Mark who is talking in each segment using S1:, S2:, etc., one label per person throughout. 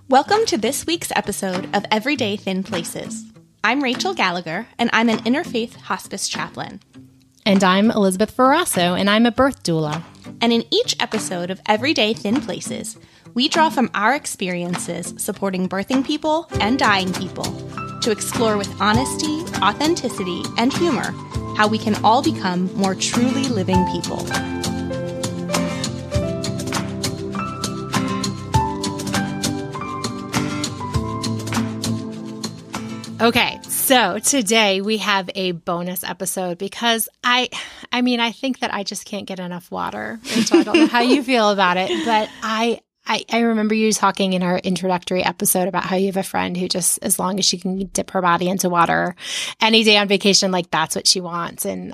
S1: Welcome to this week's episode of Everyday Thin Places. I'm Rachel Gallagher, and I'm an interfaith hospice chaplain.
S2: And I'm Elizabeth Ferrasso, and I'm a birth doula.
S1: And in each episode of Everyday Thin Places, we draw from our experiences supporting birthing people and dying people to explore with honesty, authenticity, and humor how we can all become more truly living people.
S2: Okay, so today we have a bonus episode because I think that I just can't get enough water. Rachel, I don't know how you feel about it, but I remember you talking in our introductory episode about how you have a friend who just, as long as she can dip her body into water any day on vacation, like that's what she wants. And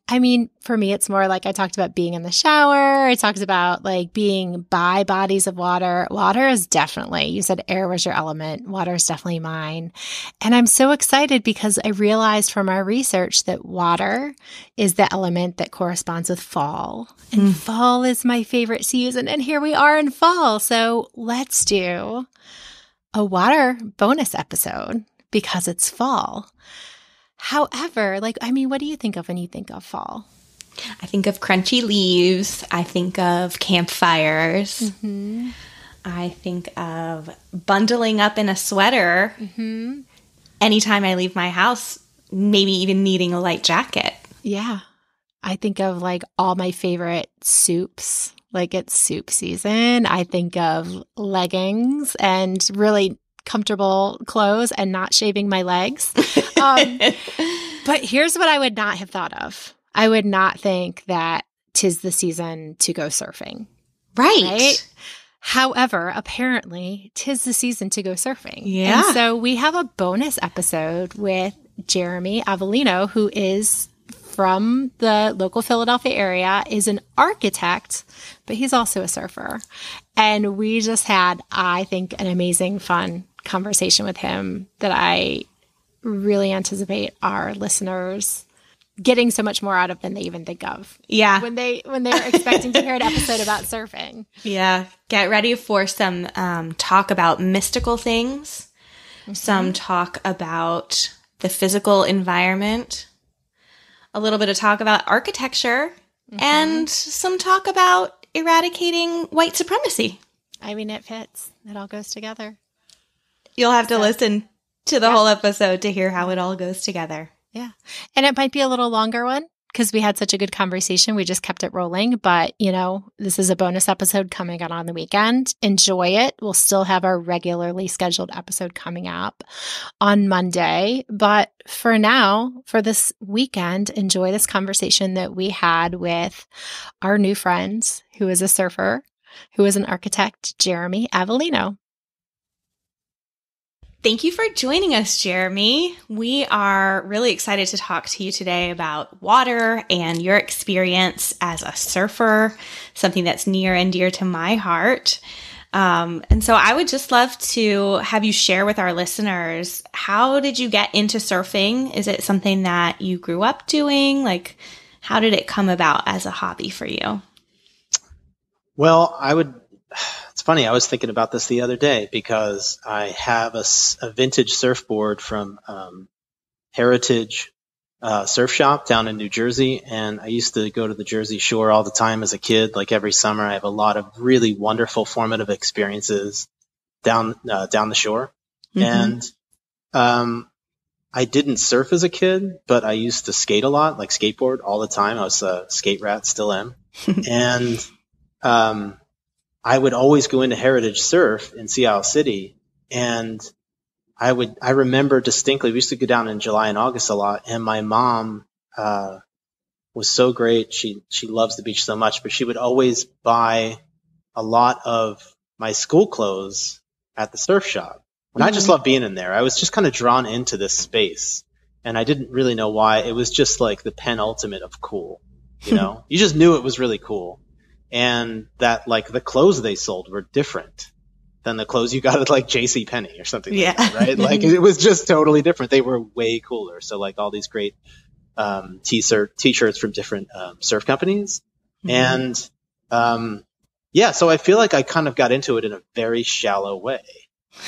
S2: I mean, for me, it's more like I talked about being in the shower. I talked about like being by bodies of water. Water is definitely, you said air was your element. Water is definitely mine. And I'm so excited because I realized from our research that water is the element that corresponds with fall. And fall is my favorite season. And here we are in fall. So let's do a water bonus episode because it's fall. However, what do you think of when you think of fall?
S1: I think of crunchy leaves. I think of campfires. Mm-hmm. I think of bundling up in a sweater. Mm-hmm. Anytime I leave my house, maybe even needing a light jacket.
S2: Yeah. I think of like all my favorite soups. Like it's soup season. I think of leggings and really comfortable clothes and not shaving my legs. But here's what I would not have thought of. I would not think that 'tis the season to go surfing.
S1: Right?
S2: However, apparently 'tis the season to go surfing.
S1: Yeah.
S2: And so we have a bonus episode with Jeremy Avellino, who is from the local Philadelphia area, is an architect, but he's also a surfer. And we just had, I think, an amazing, fun conversation with him that I really anticipate our listeners getting so much more out of than they even think of.
S1: Yeah.
S2: When they're expecting to hear an episode about surfing.
S1: Yeah. Get ready for some talk about mystical things, some talk about the physical environment, a little bit of talk about architecture, and some talk about eradicating white supremacy.
S2: I mean, it fits. It all goes together.
S1: You'll have to listen to the whole episode to hear how it all goes together.
S2: Yeah. And it might be a little longer one because we had such a good conversation. We just kept it rolling. But, this is a bonus episode coming out on the weekend. Enjoy it. We'll still have our regularly scheduled episode coming up on Monday. But for now, for this weekend, enjoy this conversation that we had with our new friend who is a surfer, who is an architect, Jeremy Avellino.
S1: Thank you for joining us, Jeremy. We are really excited to talk to you today about water and your experience as a surfer, something that's near and dear to my heart. And so I would just love to have you share with our listeners, how did you get into surfing? Is it something that you grew up doing? Like, how did it come about as a hobby for you?
S3: Well, it's funny, I was thinking about this the other day because I have a vintage surfboard from Heritage Surf Shop down in New Jersey, and I used to go to the Jersey Shore all the time as a kid. Like every summer, I have a lot of really wonderful formative experiences down the shore. Mm-hmm. And I didn't surf as a kid, but I used to skate a lot, like skateboard all the time. I was a skate rat, still am. And I would always go into Heritage Surf in Seattle City, and I remember distinctly, we used to go down in July and August a lot, and my mom was so great. She loves the beach so much, but she would always buy a lot of my school clothes at the surf shop. And I just loved being in there. I was just kind of drawn into this space, and I didn't really know why. It was just like the penultimate of cool, You just knew it was really cool. And that, like, the clothes they sold were different than the clothes you got at, like, JCPenney or something like that, right? Like, it was just totally different. They were way cooler. So, like, all these great t-shirts from different surf companies. Mm-hmm. And Yeah. So I feel like I kind of got into it in a very shallow way,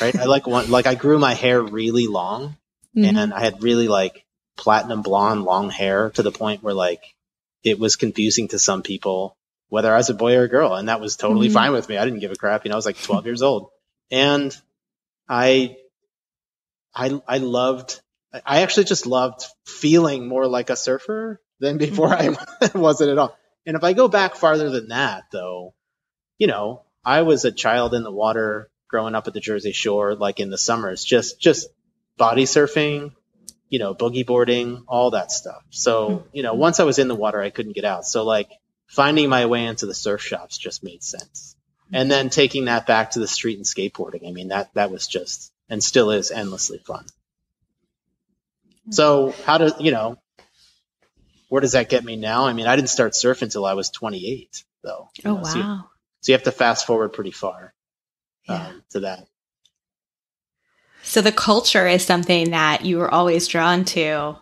S3: right? I grew my hair really long and I had really like platinum blonde long hair to the point where like it was confusing to some people whether I was a boy or a girl. And that was totally fine with me. I didn't give a crap. I was like 12 years old and I actually just loved feeling more like a surfer than before I wasn't at all. And if I go back farther than that, though, I was a child in the water growing up at the Jersey Shore, like in the summers, just body surfing, boogie boarding, all that stuff. So, once I was in the water, I couldn't get out. So like finding my way into the surf shops just made sense. And then taking that back to the street and skateboarding. I mean, that was just, and still is endlessly fun. So where does that get me now? I mean, I didn't start surfing until I was 28, though.
S1: Oh, wow.
S3: So you have to fast forward pretty far to that.
S1: So the culture is something that you were always drawn to.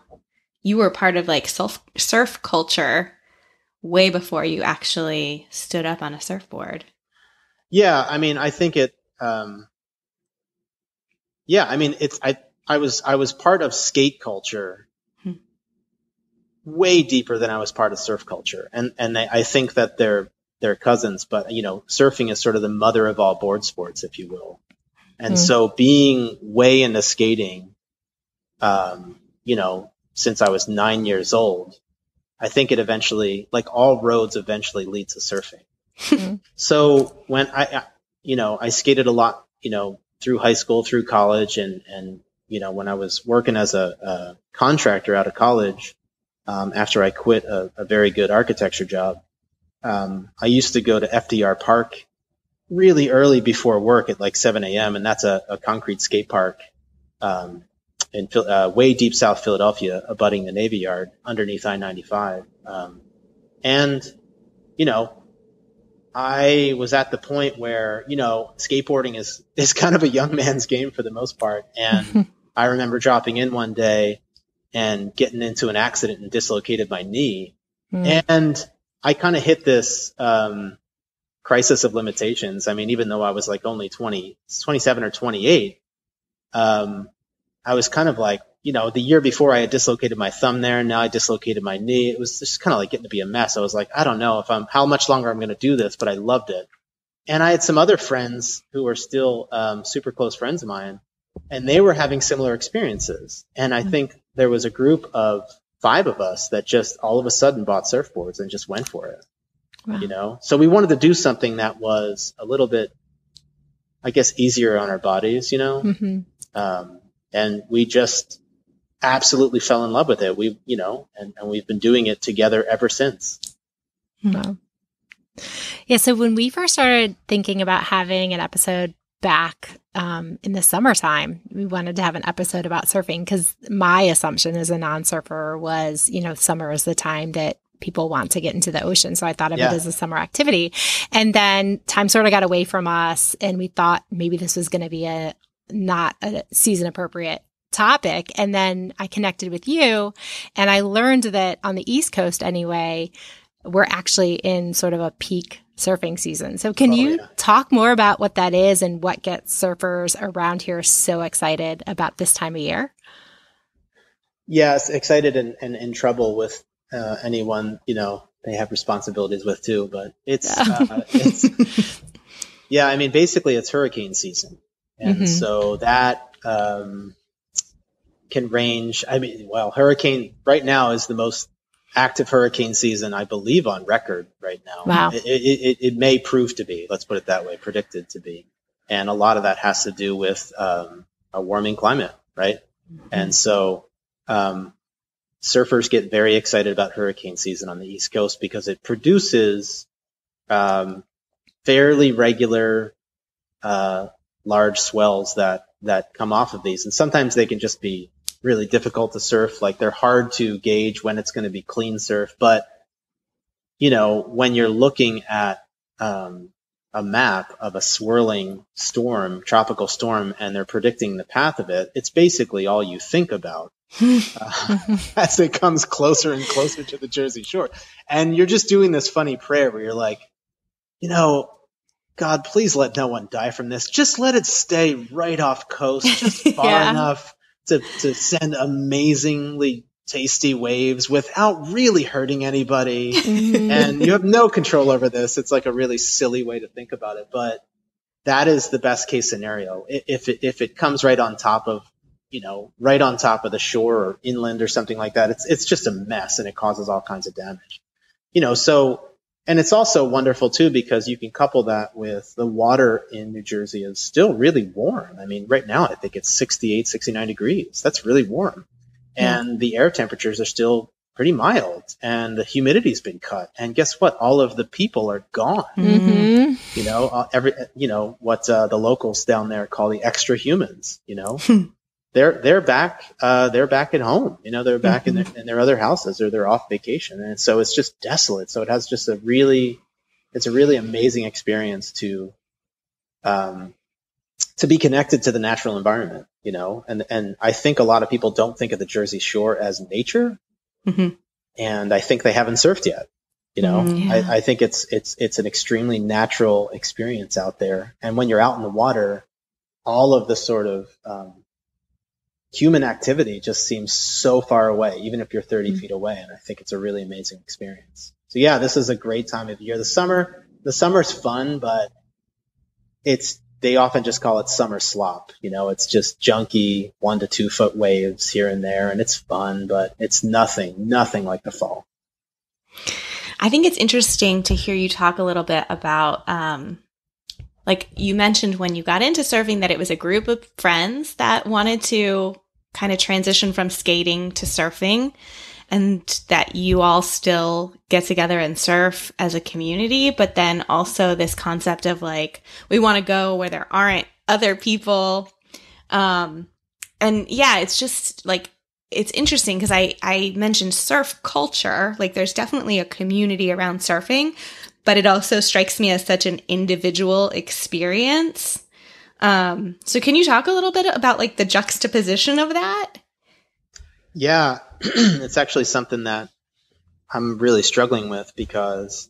S1: You were part of like surf culture way before you actually stood up on a surfboard.
S3: Yeah. I mean, I think I was part of skate culture way deeper than I was part of surf culture. And I think that they're cousins, but surfing is sort of the mother of all board sports, if you will. And so being way into skating, since I was 9 years old, I think it eventually, like all roads eventually lead to surfing. So when I skated a lot, through high school, through college, and when I was working as a contractor out of college, after I quit a very good architecture job, I used to go to FDR Park really early before work at like 7 a.m. And that's a concrete skate park in way deep South Philadelphia, abutting the Navy Yard underneath I-95. I was at the point where, skateboarding is kind of a young man's game for the most part. And I remember dropping in one day and getting into an accident and dislocated my knee. And I kind of hit this crisis of limitations. I mean, even though I was like only 27 or 28, I was kind of like, the year before I had dislocated my thumb there, and now I dislocated my knee. It was just kind of like getting to be a mess. I was like, I don't know how much longer I'm going to do this, but I loved it. And I had some other friends who were still super close friends of mine, and they were having similar experiences. And I think there was a group of 5 of us that just all of a sudden bought surfboards and just went for it. Wow. So we wanted to do something that was a little bit, I guess, easier on our bodies, and we just absolutely fell in love with it. And we've been doing it together ever since.
S2: Wow. Yeah. So when we first started thinking about having an episode back in the summertime, we wanted to have an episode about surfing because my assumption as a non-surfer was, summer is the time that people want to get into the ocean. So I thought of it as a summer activity. And then time sort of got away from us and we thought maybe this was going to be not a season appropriate topic. And then I connected with you and I learned that on the East Coast anyway, we're actually in sort of a peak surfing season. So can you talk more about what that is and what gets surfers around here so excited about this time of year?
S3: Yes, excited and in trouble with anyone, they have responsibilities with too, but it's I mean, basically it's hurricane season. And so that can range. I mean, hurricane right now is the most active hurricane season, I believe, on record right now.
S2: Wow.
S3: It may prove to be, let's put it that way, predicted to be. And a lot of that has to do with a warming climate, right? And so surfers get very excited about hurricane season on the East Coast because it produces fairly regular large swells that come off of these. And sometimes they can just be really difficult to surf. Like they're hard to gauge when it's going to be clean surf. But, when you're looking at a map of a swirling storm, tropical storm, and they're predicting the path of it, it's basically all you think about as it comes closer and closer to the Jersey Shore. And you're just doing this funny prayer where you're like, God, please let no one die from this. Just let it stay right off coast, just far enough to send amazingly tasty waves without really hurting anybody. And you have no control over this. It's like a really silly way to think about it, but that is the best case scenario. If it comes right on top of, right on top of the shore or inland or something like that, it's just a mess and it causes all kinds of damage. And it's also wonderful too, because you can couple that with the water in New Jersey is still really warm. I mean, right now I think it's 68, 69 degrees. That's really warm. And the air temperatures are still pretty mild and the humidity's been cut. And guess what? All of the people are gone. What the locals down there call the extra humans, they're back at home, they're back in their other houses or they're off vacation. And so it's just desolate. So it has just it's a really amazing experience to be connected to the natural environment, and I think a lot of people don't think of the Jersey Shore as nature. And I think they haven't surfed yet. I think it's an extremely natural experience out there. And when you're out in the water, all of the sort of, human activity just seems so far away, even if you're 30 feet away. And I think it's a really amazing experience. So yeah, this is a great time of year. The summer's fun, but they often just call it summer slop. It's just junky 1 to 2 foot waves here and there. And it's fun, but it's nothing like the fall.
S1: I think it's interesting to hear you talk a little bit about, like you mentioned when you got into surfing that it was a group of friends that wanted to kind of transition from skating to surfing, and that you all still get together and surf as a community, but then also this concept of like, we want to go where there aren't other people. And yeah, it's just like, it's interesting because I mentioned surf culture, like there's definitely a community around surfing, but it also strikes me as such an individual experience. So can you talk a little bit about like the juxtaposition of that?
S3: Yeah, it's actually something that I'm really struggling with because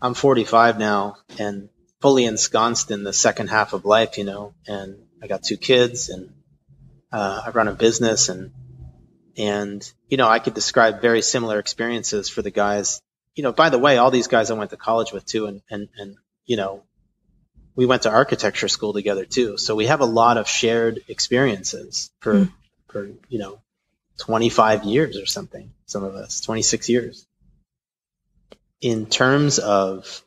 S3: I'm 45 now and fully ensconced in the second half of life, and I got 2 kids and I run a business and I could describe very similar experiences for the guys. By the way, all these guys I went to college with too, and we went to architecture school together too. So we have a lot of shared experiences for 25 years or something. Some of us, 26 years. In terms of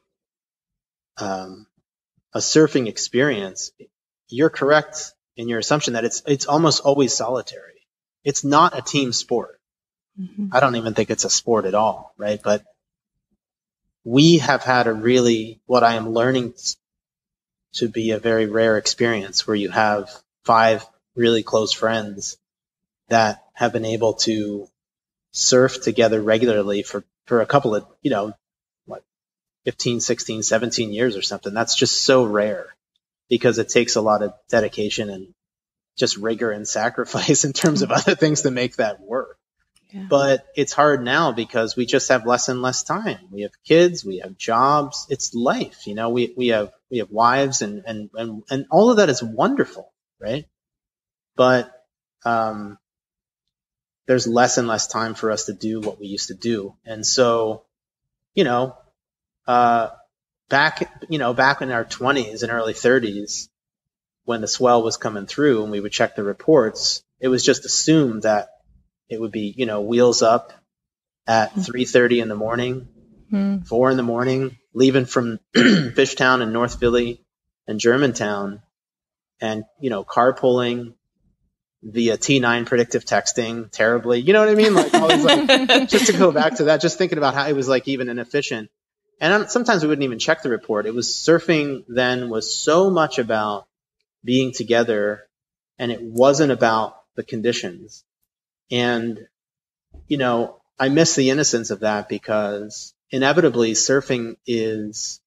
S3: a surfing experience, you're correct in your assumption that it's almost always solitary. It's not a team sport. I don't even think it's a sport at all, right? But we have had what I am learning to be a very rare experience where you have 5 really close friends that have been able to surf together regularly for a couple of, 15, 16, 17 years or something. That's just so rare because it takes a lot of dedication and just rigor and sacrifice in terms of other things to make that work. Yeah. But it's hard now because we just have less and less time. We have kids, we have jobs. It's life, we have wives and all of that is wonderful, right? But there's less and less time for us to do what we used to do. And so, back in our 20s and early 30s, when the swell was coming through and we would check the reports, it was just assumed that it would be, wheels up at 3:30 in the morning, 4 in the morning, leaving from Fishtown and North Philly and Germantown and, carpooling via T9 predictive texting terribly. You know what I mean? Like always just to go back to that, just thinking about how it was like even inefficient. And sometimes we wouldn't even check the report. It was surfing then was so much about being together and it wasn't about the conditions. And, I miss the innocence of that because inevitably surfing is,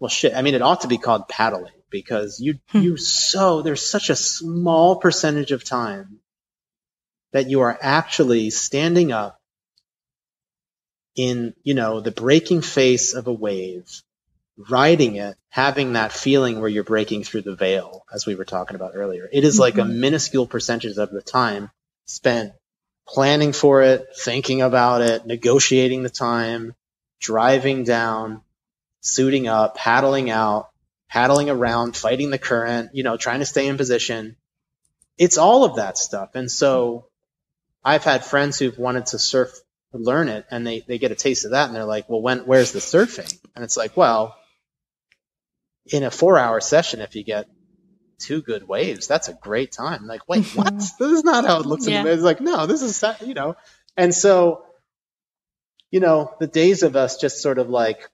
S3: it ought to be called paddling because there's such a small percentage of time that you are actually standing up in, the breaking face of a wave riding it, having that feeling where you're breaking through the veil, as we were talking about earlier. It is like a minuscule percentage of the time spent planning for it, thinking about it, negotiating the time, driving down, suiting up, paddling out, paddling around, fighting the current, trying to stay in position. It's all of that stuff. And so I've had friends who've wanted to surf, learn it, and they get a taste of that, and they're like, well, where's the surfing? And it's like, well, in a 4-hour session, if you get 2 good waves, that's a great time. Like, wait, what? This is not how it looks. It's like, no, this is, And so, the days of us just sort of like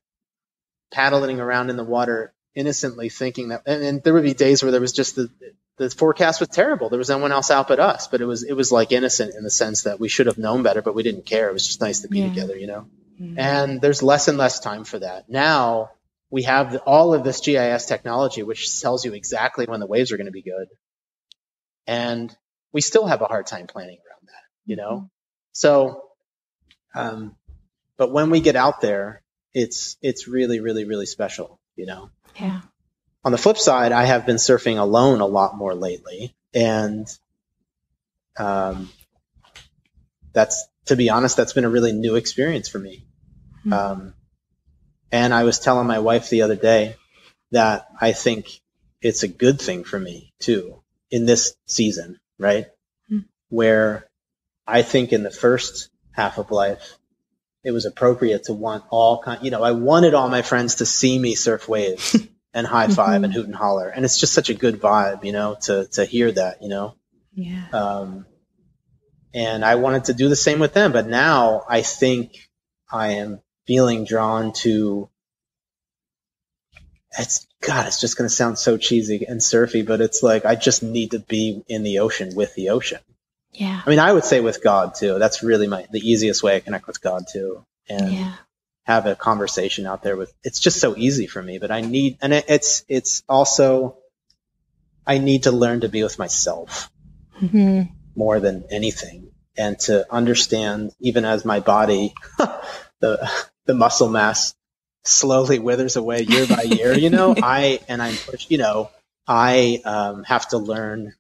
S3: paddling around in the water innocently thinking that, and there would be days where there was just the forecast was terrible. There was no one else out but us, but it was like innocent in the sense that we should have known better, but we didn't care. It was just nice to be together, And there's less and less time for that. Now we have all of this GIS technology, which tells you exactly when the waves are going to be good. And we still have a hard time planning around that, So, but when we get out there, it's really, really, really special,
S2: Yeah.
S3: On the flip side, I have been surfing alone a lot more lately. And, to be honest, that's been a really new experience for me. And I was telling my wife the other day that I think it's a good thing for me too, in this season, right? Where I think in the first half of life, it was appropriate to want I wanted all my friends to see me surf waves and high five and hoot and holler. And it's just such a good vibe, to hear that,
S2: Yeah.
S3: And I wanted to do the same with them. But now I think I am feeling drawn to, it's just going to sound so cheesy and surfy, but it's like, I just need to be in the ocean with the ocean.
S2: Yeah.
S3: I mean, I would say with God too. That's really the easiest way I connect with God too. And have a conversation out there it's just so easy for me, but it's also, I need to learn to be with myself more than anything, and to understand, even as my body, the muscle mass slowly withers away year by year, I have to learn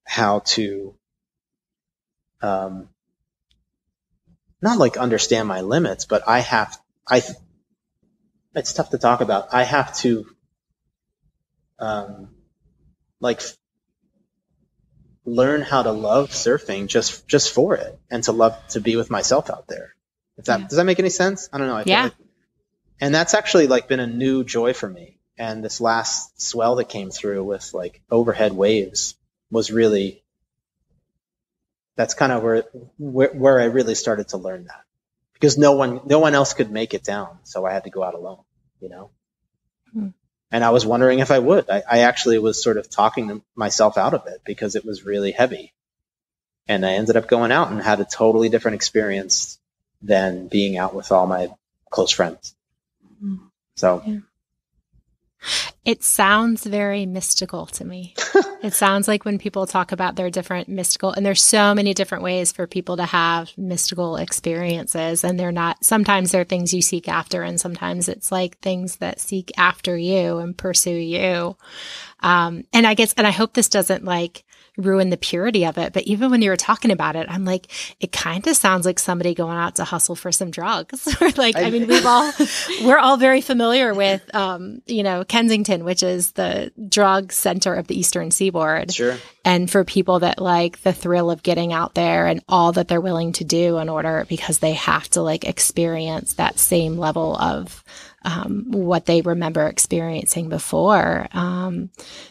S3: how to, not like understand my limits, but it's tough to talk about. I have to, learn how to love surfing just for it, and to love to be with myself out there. Does that make any sense? I don't know. I feel like, and that's actually been a new joy for me. And this last swell that came through with overhead waves was really, that's kind of where I really started to learn that, because no one else could make it down. So I had to go out alone, And I was wondering if I would. I actually was sort of talking myself out of it because it was really heavy. And I ended up going out and had a totally different experience than being out with all my close friends. So.
S2: Yeah. It sounds very mystical to me. It sounds like when people talk about their different mystical, and there's so many different ways for people to have mystical experiences, and sometimes they're things you seek after, and sometimes it's like things that seek after you and pursue you. And I hope this doesn't ruin the purity of it. But even when you were talking about it, I'm like, it kind of sounds like somebody going out to hustle for some drugs. We're all very familiar with, Kensington, which is the drug center of the Eastern Seaboard.
S3: Sure.
S2: And for people that like the thrill of getting out there and all that they're willing to do because they have to experience that same level of what they remember experiencing before.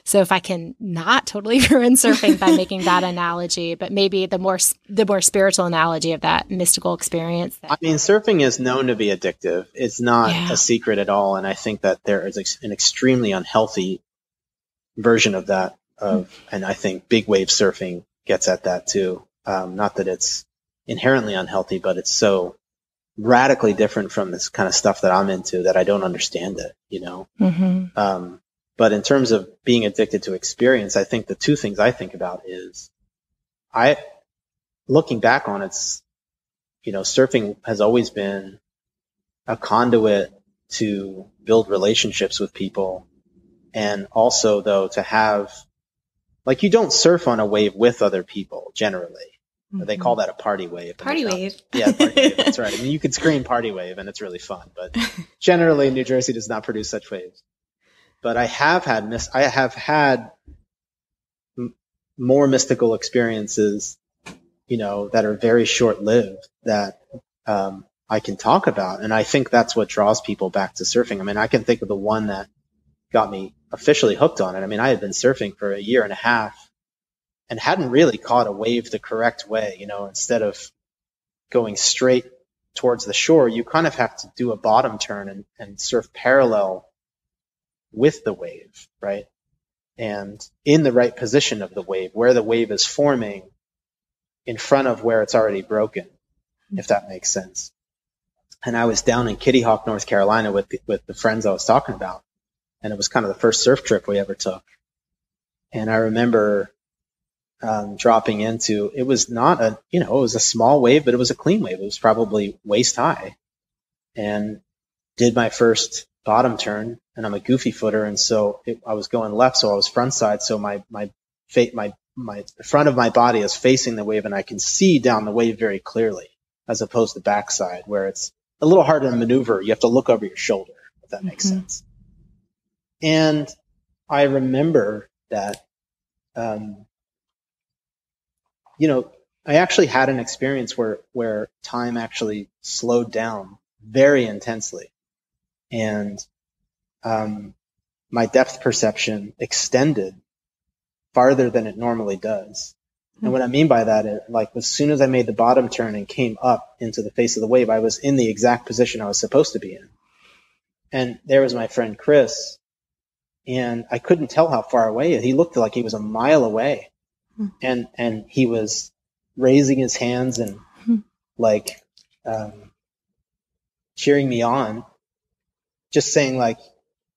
S2: So if I can not totally ruin surfing by making that analogy, but maybe the more spiritual analogy of that mystical experience.
S3: Surfing is known to be addictive. It's not a secret at all. And I think that there is an extremely unhealthy version of that. And I think big wave surfing gets at that too. Not that it's inherently unhealthy, but it's so radically different from this kind of stuff that I'm into that I don't understand it, But in terms of being addicted to experience, I think the two things I think about is looking back on it, surfing has always been a conduit to build relationships with people. And also, though, to have, like, you don't surf on a wave with other people generally. Mm-hmm. They call that a party wave.
S1: Party wave.
S3: Yeah, party wave. That's right. I mean, you could scream party wave and it's really fun, but generally New Jersey does not produce such waves. But I have had more mystical experiences, that are very short-lived that I can talk about. And I think that's what draws people back to surfing. I mean, I can think of the one that got me officially hooked on it. I mean, I had been surfing for a year and a half and hadn't really caught a wave the correct way. Instead of going straight towards the shore, you kind of have to do a bottom turn and surf parallel with the wave, right? And in the right position of the wave, where the wave is forming in front of where it's already broken, if that makes sense. And I was down in Kitty Hawk, North Carolina with the friends I was talking about. And it was kind of the first surf trip we ever took. And I remember dropping into, it was not it was a small wave, but it was a clean wave. It was probably waist high. And did my first bottom turn, and I'm a goofy footer. And so I was going left, so I was front side. So the front of my body is facing the wave, and I can see down the wave very clearly, as opposed to backside, where it's a little harder to maneuver. You have to look over your shoulder, if that makes sense. And I remember that, I actually had an experience where time actually slowed down very intensely. And my depth perception extended farther than it normally does. And what I mean by that is, like, as soon as I made the bottom turn and came up into the face of the wave, I was in the exact position I was supposed to be in. And there was my friend Chris, and I couldn't tell how far away. He looked like he was a mile away. And he was raising his hands and cheering me on, just saying like,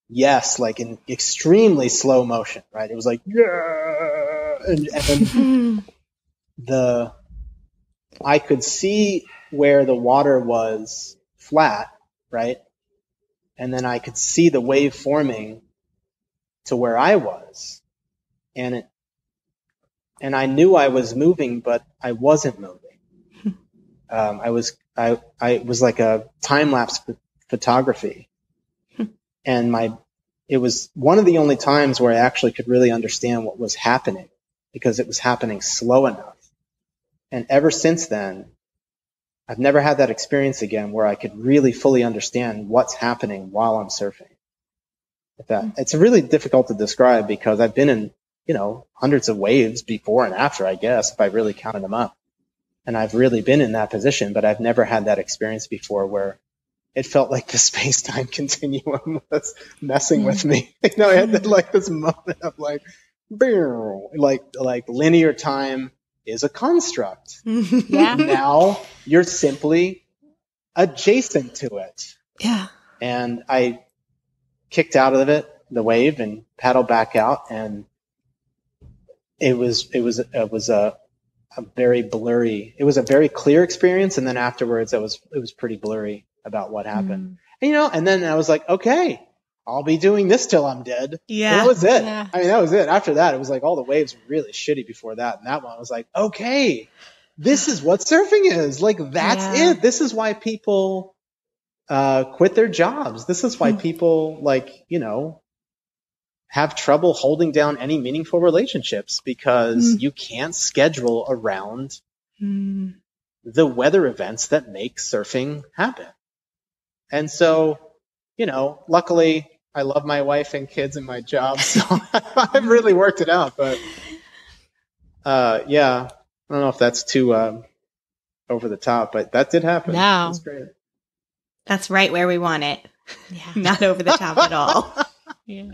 S3: yes, like in extremely slow motion, right? It was like, yeah. And I could see where the water was flat, right? And then I could see the wave forming to where I was. And I knew I was moving, but I wasn't moving. I was like a time-lapse photography. And it was one of the only times where I actually could really understand what was happening, because it was happening slow enough. And ever since then, I've never had that experience again where I could really fully understand what's happening while I'm surfing. It's really difficult to describe, because I've been in, hundreds of waves before and after, I guess, if I really counted them up. And I've really been in that position, but I've never had that experience before where it felt like the space-time continuum was messing with me. I had like this moment of like linear time is a construct.
S2: Yeah.
S3: Now you're simply adjacent to it.
S2: Yeah.
S3: And I kicked out of the wave, and paddled back out, and it was a very blurry. It was a very clear experience, and then afterwards it was pretty blurry about what happened. And, and then I was like, okay, I'll be doing this till I'm dead. Yeah. And that was it. Yeah. I mean, that was it. After that, it was like all the waves were really shitty before that. And that one was like, okay, this is what surfing is. Like, that's it. This is why people quit their jobs. This is why people have trouble holding down any meaningful relationships, because you can't schedule around the weather events that make surfing happen. And so, luckily I love my wife and kids and my job, so I've really worked it out. But I don't know if that's too over the top, but that did happen.
S2: No.
S3: That's great.
S1: That's right where we want it. Yeah. Not over the top at all.
S2: Yeah.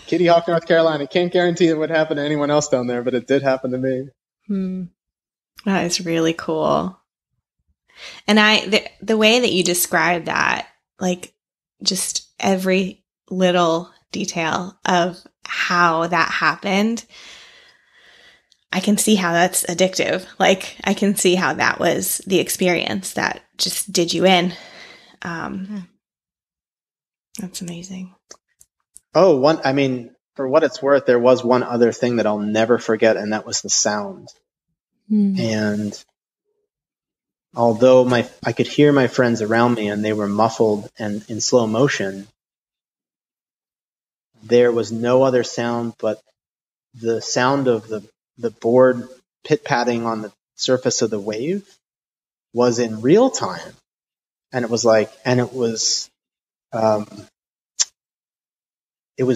S3: Kitty Hawk, North Carolina. Can't guarantee it would happen to anyone else down there, but it did happen to me.
S1: That is really cool. And the way that you describe that, like just every little detail of how that happened, I can see how that's addictive. Like, I can see how that was the experience that just did you in. That's amazing.
S3: Oh, for what it's worth, there was one other thing that I'll never forget, and that was the sound. And although I could hear my friends around me and they were muffled and in slow motion, there was no other sound but the sound of the board pit-patting on the surface of the wave was in real time. And it was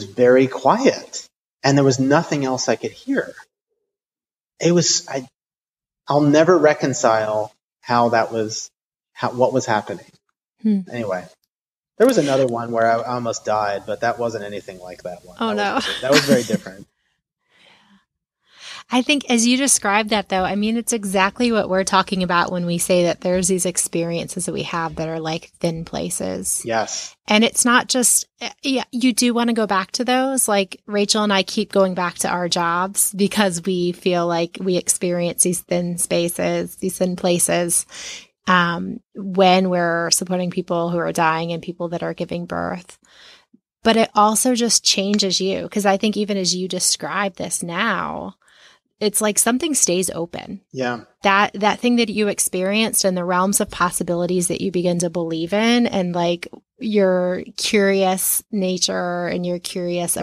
S3: very quiet, and there was nothing else I could hear. I'll never reconcile what was happening. Anyway, there was another one where I almost died, but that wasn't anything like that one.
S2: Oh, no.
S3: That was very different.
S2: I think as you describe that, though, I mean, it's exactly what we're talking about when we say that there's these experiences that we have that are like thin places.
S3: Yes.
S2: And it's not just, you do want to go back to those. Like Rachel and I keep going back to our jobs because we feel like we experience these thin spaces, these thin places, when we're supporting people who are dying and people that are giving birth. But it also just changes you. Because I think even as you describe this now, it's like something stays open.
S3: Yeah.
S2: That thing that you experienced and the realms of possibilities that you begin to believe in, and like your curious nature and your curious,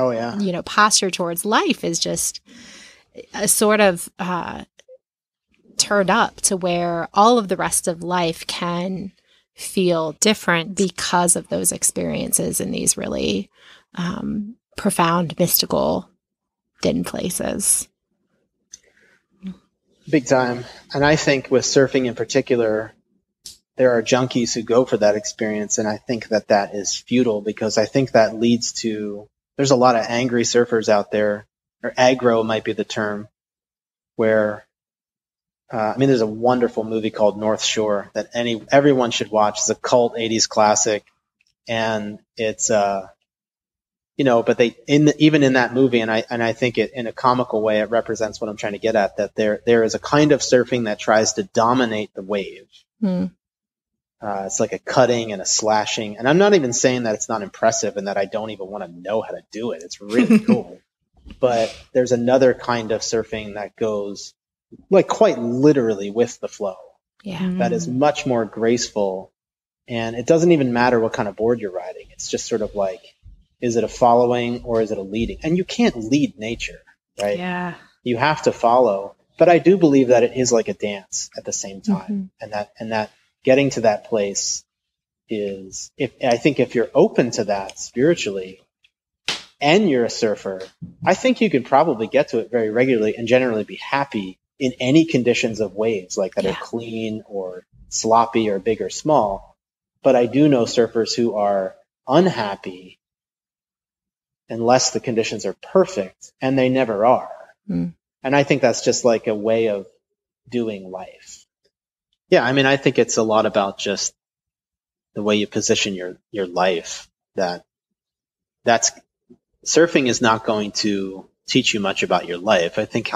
S2: posture towards life is just a sort of turned up to where all of the rest of life can feel different because of those experiences in these really profound, mystical, thin places.
S3: Big time. And I think with surfing in particular, there are junkies who go for that experience. And I think that is futile, because I think that leads to, there's a lot of angry surfers out there, or aggro might be the term, where, there's a wonderful movie called North Shore that everyone should watch. It's a cult 80s classic. And it's, but even in that movie, and I think it, in a comical way, it represents what I'm trying to get at, that there is a kind of surfing that tries to dominate the wave. It's like a cutting and a slashing. And I'm not even saying that it's not impressive and that I don't even want to know how to do it. It's really cool. But there's another kind of surfing that goes like quite literally with the flow.
S2: Yeah.
S3: That is much more graceful. And it doesn't even matter what kind of board you're riding. It's just sort of like, is it a following or is it a leading? And you can't lead nature, right?
S1: Yeah.
S3: You have to follow. But I do believe that it is like a dance at the same time. And that getting to that place is, I think if you're open to that spiritually and you're a surfer, I think you can probably get to it very regularly and generally be happy in any conditions of waves, like that are clean or sloppy or big or small. But I do know surfers who are unhappy unless the conditions are perfect, and they never are. And I think that's just like a way of doing life. Yeah, I think it's a lot about just the way you position your life. That's surfing is not going to teach you much about your life. I think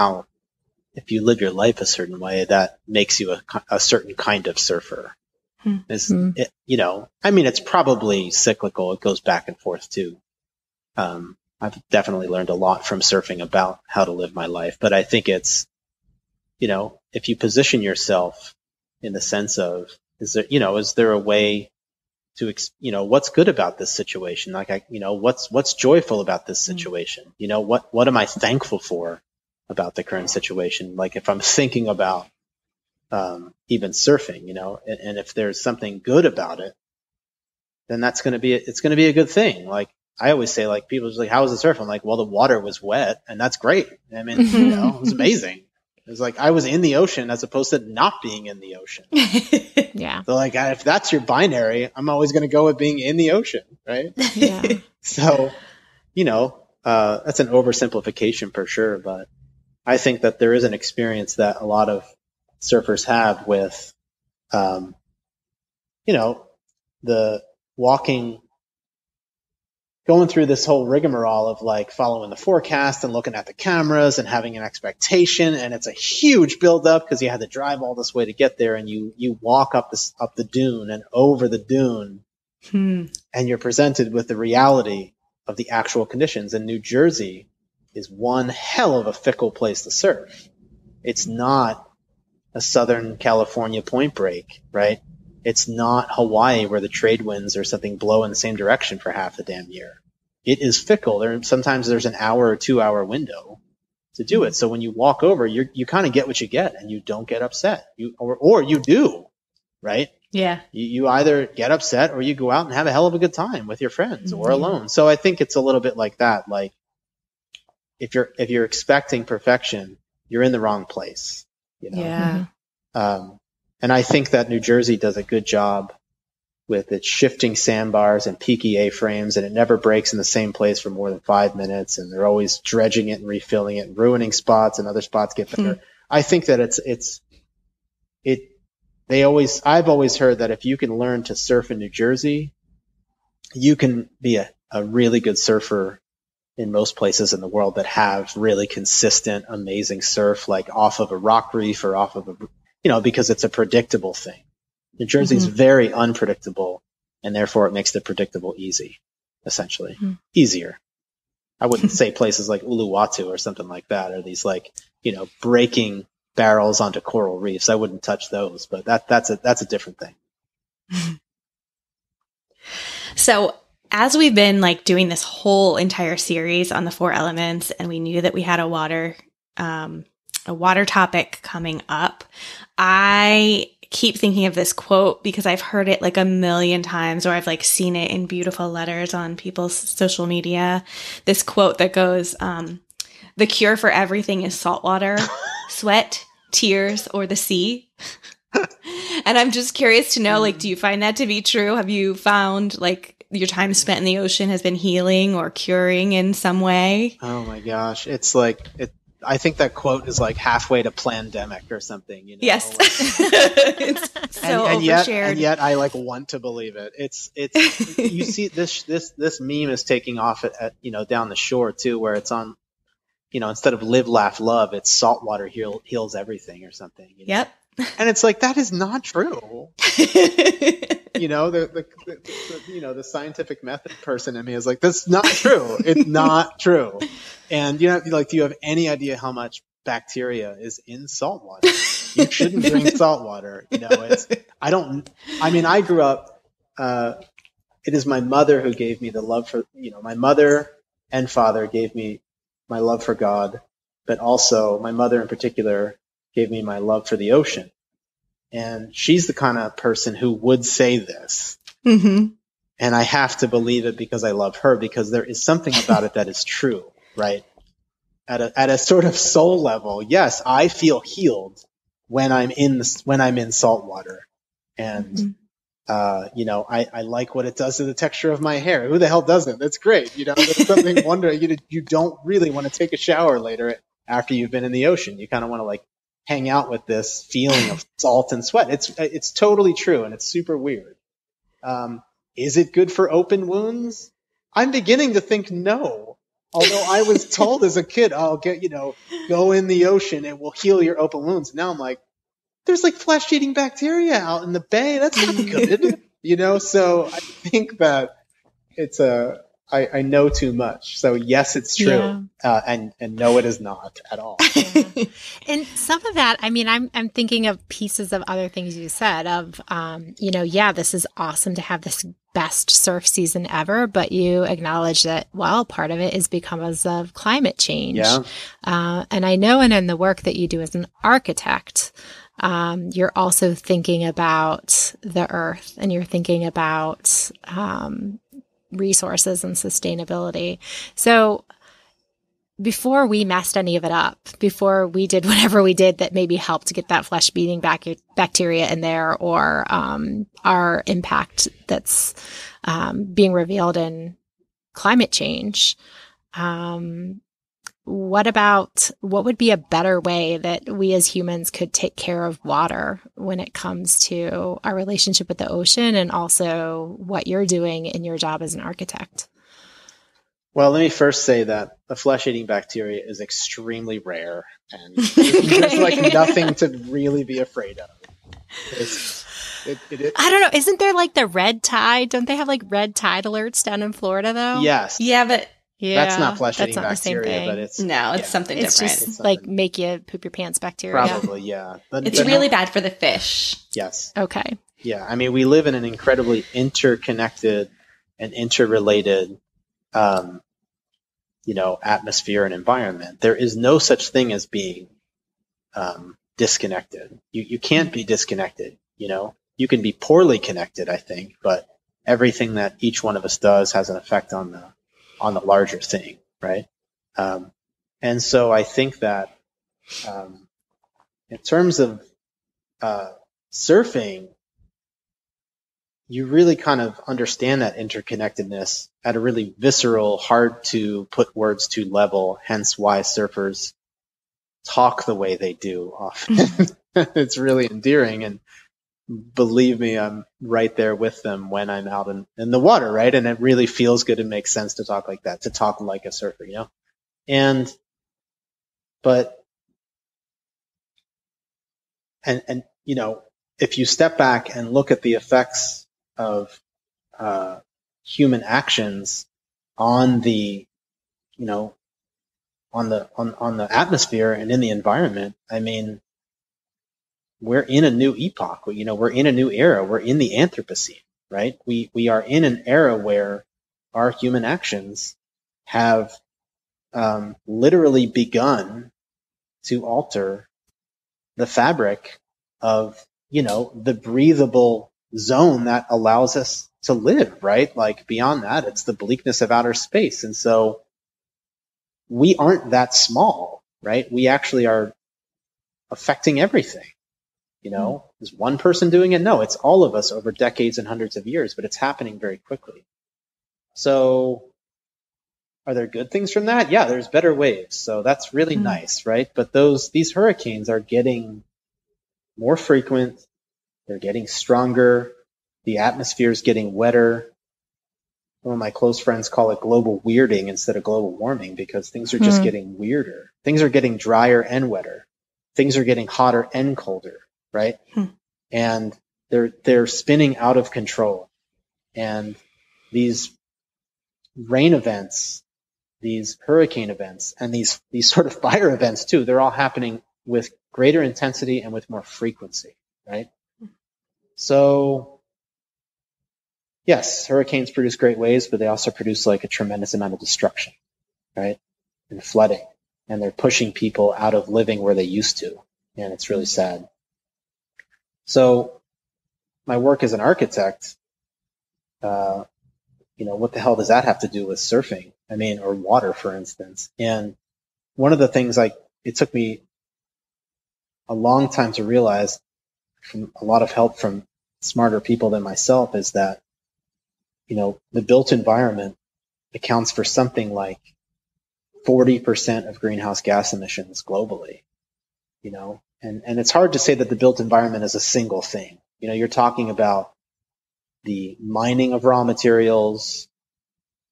S3: if you live your life a certain way, that makes you a certain kind of surfer. It's probably cyclical. It goes back and forth too. I've definitely learned a lot from surfing about how to live my life, but I think it's, if you position yourself in the sense of, is there a way to, what's good about this situation? Like, what's joyful about this situation? What am I thankful for about the current situation? Like if I'm thinking about, even surfing, and if there's something good about it, then it's going to be a good thing. Like, I always say, like, people are like, how was the surf? I'm like, well, the water was wet, and that's great. It was amazing. It was like I was in the ocean as opposed to not being in the ocean.
S2: Yeah.
S3: So, like, if that's your binary, I'm always going to go with being in the ocean, right?
S2: Yeah.
S3: So, that's an oversimplification for sure, but I think that there is an experience that a lot of surfers have with, the walking, going through this whole rigmarole of like following the forecast and looking at the cameras and having an expectation. And it's a huge buildup because you had to drive all this way to get there. And you walk up the dune and over the dune and you're presented with the reality of the actual conditions. And New Jersey is one hell of a fickle place to surf. It's not a Southern California Point Break, right? It's not Hawaii where the trade winds or something blow in the same direction for half the damn year. It is fickle. Sometimes there's an hour or 2 hour window to do it. So when you walk over, you kind of get what you get, and you don't get upset. Or you do, right?
S1: Yeah.
S3: You either get upset or you go out and have a hell of a good time with your friends or alone. So I think it's a little bit like that. Like if you're expecting perfection, you're in the wrong place, you know?
S1: Yeah.
S3: And I think that New Jersey does a good job with its shifting sandbars and peaky A-frames, and it never breaks in the same place for more than 5 minutes, and they're always dredging it and refilling it and ruining spots, and other spots get better. I think that I've always heard that if you can learn to surf in New Jersey, you can be a really good surfer in most places in the world that have really consistent, amazing surf, like off of a rock reef or off of because it's a predictable thing. New Jersey is very unpredictable, and therefore it makes the predictable easy, essentially. Easier. I wouldn't say places like Uluwatu or something like that, or these breaking barrels onto coral reefs. I wouldn't touch those, but that's a different thing.
S1: So as we've been doing this whole entire series on the 4 elements, and we knew that we had a water topic coming up, I keep thinking of this quote because I've heard it a million times, or I've seen it in beautiful letters on people's social media. This quote that goes, the cure for everything is salt water, sweat, tears, or the sea. And I'm just curious to know, do you find that to be true? Have you found your time spent in the ocean has been healing or curing in some way?
S3: Oh my gosh. It's I think that quote is halfway to plandemic or something,
S1: Yes. It's so overshared.
S3: And yet I want to believe it. It's you see this meme is taking off at down the shore too, where it's on, instead of live, laugh, love, it's saltwater heals everything or something.
S1: Yep.
S3: And it's that is not true. The scientific method person in me is that's not true. It's not true. And do you have any idea how much bacteria is in salt water? You shouldn't drink salt water. I grew up, it is my mother who gave me the love for, my mother and father gave me my love for God, but also my mother in particular gave me my love for the ocean. And she's the kind of person who would say this. And I have to believe it because I love her, because there is something about it that is true, right? At a sort of soul level, yes, I feel healed when I'm in salt water. And, I like what it does to the texture of my hair. Who the hell doesn't? That's great. There's something wonderful. You don't really want to take a shower later after you've been in the ocean. You kind of want to hang out with this feeling of salt and sweat. It's totally true, and it's super weird. Is it good for open wounds? I'm beginning to think no. Although I was told as a kid, go in the ocean, it will heal your open wounds. Now I'm there's flesh-eating bacteria out in the bay. That's not good. So I think that it's I know too much. So yes, it's true. Yeah. And no, it is not at all.
S2: Yeah. And some of that, I'm thinking of pieces of other things you said of, this is awesome to have this best surf season ever, but you acknowledge that, part of it is because of climate change.
S3: Yeah.
S2: And I know, and in the work that you do as an architect, you're also thinking about the earth, and you're thinking about, resources and sustainability. So before we messed any of it up, before we did whatever we did that maybe helped get that flesh-eating bacteria in there, or our impact that's being revealed in climate change, what would be a better way that we as humans could take care of water when it comes to our relationship with the ocean, and also what you're doing in your job as an architect?
S3: Well, let me first say that the flesh-eating bacteria is extremely rare, and there's nothing to really be afraid of.
S2: I don't know. Isn't there like the red tide? Don't they have like red tide alerts down in Florida though?
S3: Yes.
S1: Yeah, but
S3: That's not
S2: that's
S3: flesh-eating
S2: not the same
S3: bacteria,
S2: thing.
S3: but it's
S1: something
S2: It's
S1: different.
S2: just like make you poop your pants bacteria.
S3: Probably, yeah.
S1: It's really bad for the fish.
S3: Yes.
S2: Okay.
S3: Yeah. I mean, we live in an incredibly interconnected and interrelated, atmosphere and environment. There is no such thing as being disconnected. You can't be disconnected. You can be poorly connected, I think, but everything that each one of us does has an effect on the larger thing, right? And so I think that in terms of surfing, you really kind of understand that interconnectedness at a really visceral, hard to put words to level, hence why surfers talk the way they do often. It's really endearing, and believe me, I'm right there with them when I'm out in the water, right? And it really feels good and makes sense to talk like that, to talk like a surfer, But if you step back and look at the effects of human actions on the on the atmosphere and in the environment, I mean, we're in a new epoch. We're in a new era. We're in the Anthropocene, right? We are in an era where our human actions have literally begun to alter the fabric of, the breathable zone that allows us to live, right? Like beyond that, it's the bleakness of outer space. And so we aren't that small, right? We actually are affecting everything. Is one person doing it? No, it's all of us over decades and hundreds of years, but it's happening very quickly. So are there good things from that? Yeah, there's better waves. So that's really nice, right? But these hurricanes are getting more frequent. They're getting stronger. The atmosphere is getting wetter. Some of my close friends call it global weirding instead of global warming because things are just getting weirder. Things are getting drier and wetter. Things are getting hotter and colder, right? And they're spinning out of control. And these rain events, these hurricane events, and these sort of fire events too, they're all happening with greater intensity and with more frequency, right? So yes, hurricanes produce great waves, but they also produce like a tremendous amount of destruction, right? And flooding. And they're pushing people out of living where they used to. And it's really sad. So my work as an architect, what the hell does that have to do with surfing? I mean, or water, for instance. And one of the things it took me a long time to realize, from a lot of help from smarter people than myself, is that, the built environment accounts for something like 40% of greenhouse gas emissions globally, and it's hard to say that the built environment is a single thing. You're talking about the mining of raw materials,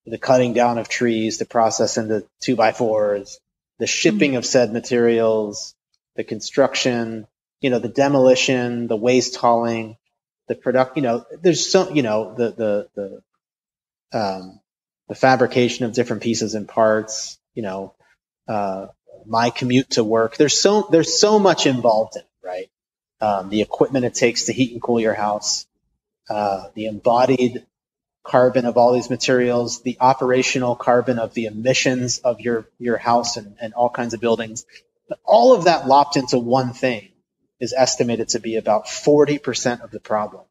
S3: the cutting down of trees to process into 2x4s, the shipping of said materials, the construction, the demolition, the waste hauling, the product, there's so, the fabrication of different pieces and parts, my commute to work. There's so much involved in it, right? The equipment it takes to heat and cool your house, the embodied carbon of all these materials, the operational carbon of the emissions of your house and all kinds of buildings. But all of that lopped into one thing is estimated to be about 40% of the problem.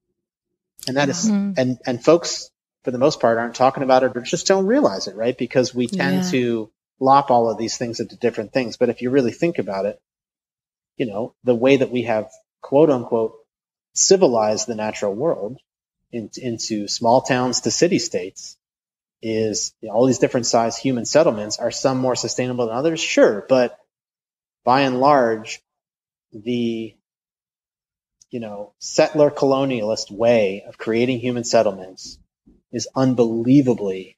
S3: And that is, and folks, for the most part, aren't talking about it or just don't realize it, right? Because we tend to lop all of these things into different things. But if you really think about it, the way that we have, quote unquote, civilized the natural world into small towns to city states is all these different size human settlements. Are some more sustainable than others? Sure. But by and large, the settler colonialist way of creating human settlements is unbelievably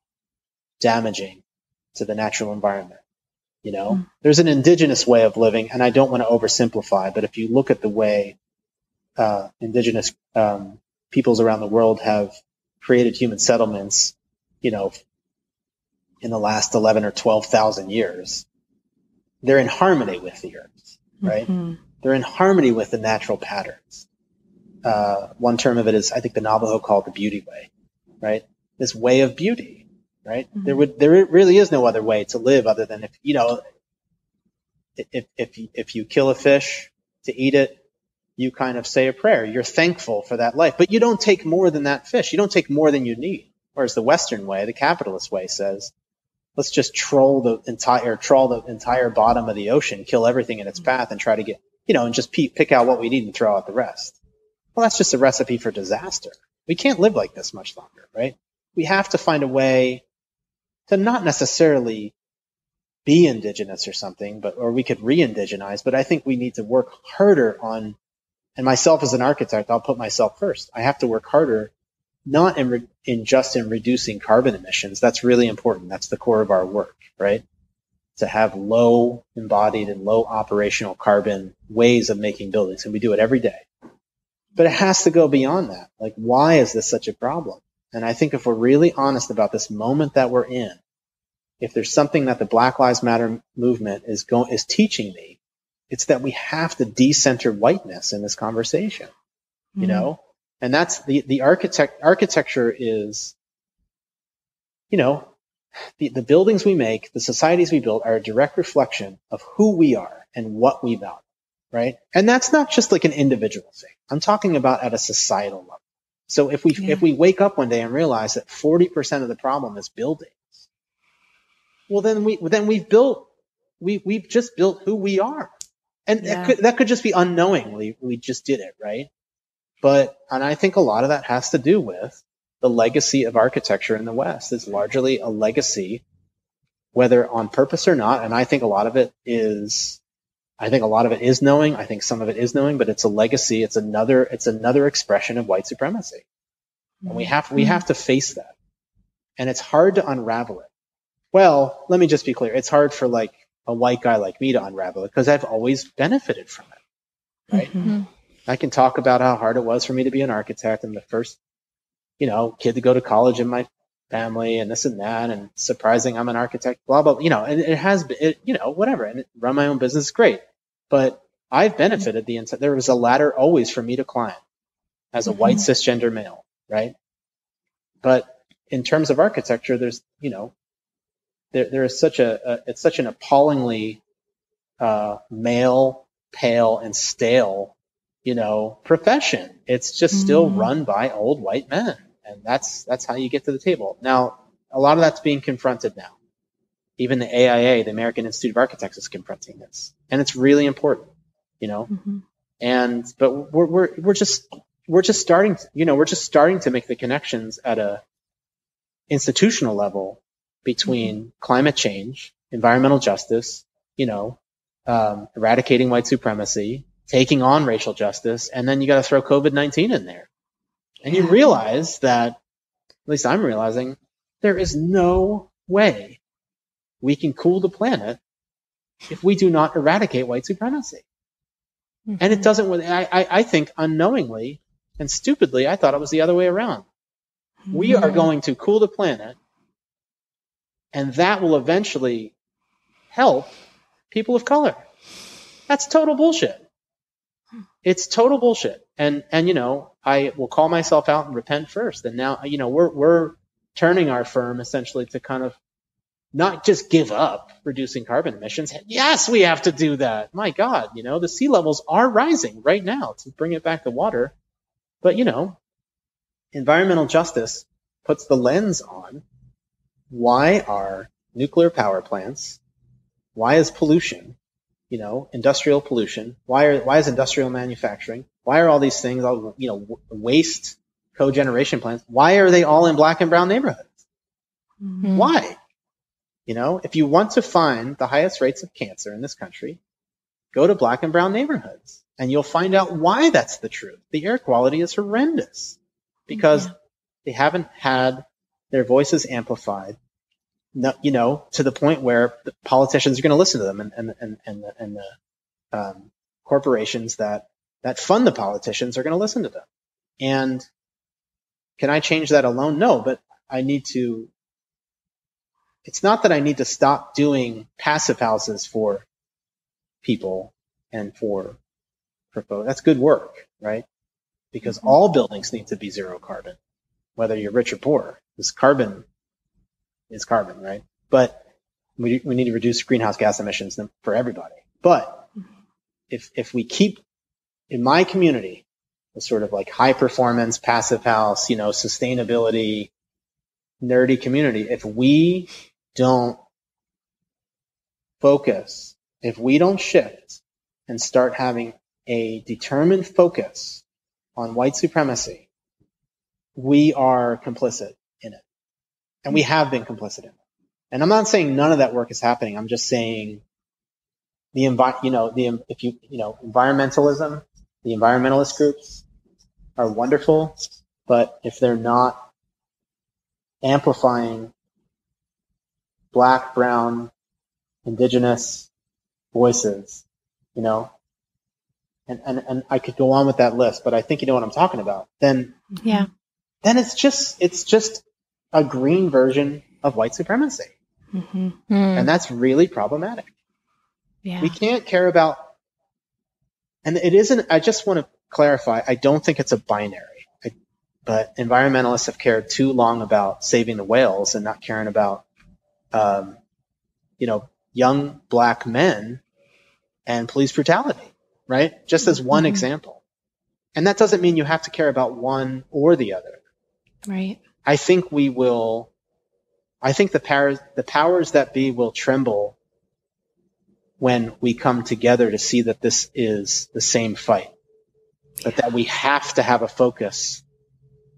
S3: damaging to the natural environment. There's an indigenous way of living, and I don't want to oversimplify, but if you look at the way indigenous peoples around the world have created human settlements, in the last 11 or 12,000 years, they're in harmony with the earth, right? Mm-hmm. They're in harmony with the natural patterns. One term of it is, I think the Navajo call it the beauty way, right? This way of beauty, right? Mm-hmm. There really is no other way to live other than if you kill a fish to eat it, you kind of say a prayer. You're thankful for that life, but you don't take more than that fish. You don't take more than you need. Whereas the Western way, the capitalist way, says, let's just troll the entire bottom of the ocean, kill everything in its path, and try to get, and just pick out what we need and throw out the rest. Well, that's just a recipe for disaster. We can't live like this much longer, right? We have to find a way to not necessarily be indigenous or something, or we could re-indigenize, but I think we need to work harder on, and myself as an architect, I'll put myself first. I have to work harder, not in just reducing carbon emissions. That's really important. That's the core of our work, right? To have low embodied and low operational carbon ways of making buildings. And we do it every day. But it has to go beyond that. Like, why is this such a problem? And I think if we're really honest about this moment that we're in, if there's something that the Black Lives Matter movement is teaching me, it's that we have to decenter whiteness in this conversation, and that's the architecture is, the buildings we make, the societies we build are a direct reflection of who we are and what we value, right? And that's not just like an individual thing. I'm talking about at a societal level. So if we wake up one day and realize that 40% of the problem is buildings, well, then we've just built who we are. And that could just be unknowingly, we just did it, right? And I think a lot of that has to do with the legacy of architecture in the West. It's largely a legacy, whether on purpose or not. And I think a lot of it is knowing. I think some of it is knowing, but it's a legacy. It's another expression of white supremacy. And we have to face that. And it's hard to unravel it. Well, let me just be clear. It's hard for like a white guy like me to unravel it because I've always benefited from it, right? Mm-hmm. I can talk about how hard it was for me to be an architect and the first, kid to go to college in my family and this and that, and surprising I'm an architect, blah, blah, and it has been, whatever. And run my own business is great, but I've benefited there was a ladder always for me to climb as a white cisgender male, right? But in terms of architecture, there's, there is it's such an appallingly male, pale, and stale, profession. It's just still run by old white men, and that's how you get to the table. Now, a lot of that's being confronted now. Even the AIA, the American Institute of Architects, is confronting this, and it's really important, but we're just starting to make the connections at a institutional level between climate change, environmental justice, eradicating white supremacy, taking on racial justice, and then you got to throw COVID-19 in there. And you realize that, at least I'm realizing, there is no way we can cool the planet if we do not eradicate white supremacy. Mm-hmm. And it doesn't, I think unknowingly and stupidly, I thought it was the other way around. Mm-hmm. We are going to cool the planet, and that will eventually help people of color. That's total bullshit. It's total bullshit. And I will call myself out and repent first. And now, we're turning our firm essentially to kind of not just give up reducing carbon emissions. Yes, we have to do that. My God, the sea levels are rising right now to bring it back to water. But, environmental justice puts the lens on why are nuclear power plants, why is pollution, industrial pollution, why is industrial manufacturing, why are all these things, waste cogeneration plants, why are they all in black and brown neighborhoods? Mm-hmm. Why? If you want to find the highest rates of cancer in this country, go to black and brown neighborhoods and you'll find out why that's the truth. The air quality is horrendous because they haven't had their voices amplified, to the point where the politicians are going to listen to them and the corporations that that fund the politicians are going to listen to them. And can I change that alone? No, but I need to. It's not that I need to stop doing passive houses for people and for that's good work, right? Because all buildings need to be zero carbon, whether you're rich or poor. Because carbon is carbon, right? But we need to reduce greenhouse gas emissions for everybody. But if we keep, in my community, a sort of like high performance, passive house, sustainability, nerdy community, if we don't focus, if we don't shift and start having a determined focus on white supremacy, we are complicit in it. And we have been complicit in it. And I'm not saying none of that work is happening. I'm just saying environmentalism, the environmentalist groups are wonderful, but if they're not amplifying Black, brown, indigenous voices, and I could go on with that list, but I think you know what I'm talking about. Then it's just a green version of white supremacy.
S2: Mm-hmm.
S3: And that's really problematic.
S2: Yeah.
S3: We can't care about, and it isn't, I just want to clarify, I don't think it's a binary, but environmentalists have cared too long about saving the whales and not caring about, young Black men and police brutality, right? Just as one example. And that doesn't mean you have to care about one or the other.
S2: Right.
S3: I think the powers that be will tremble when we come together to see that this is the same fight, but that we have to have a focus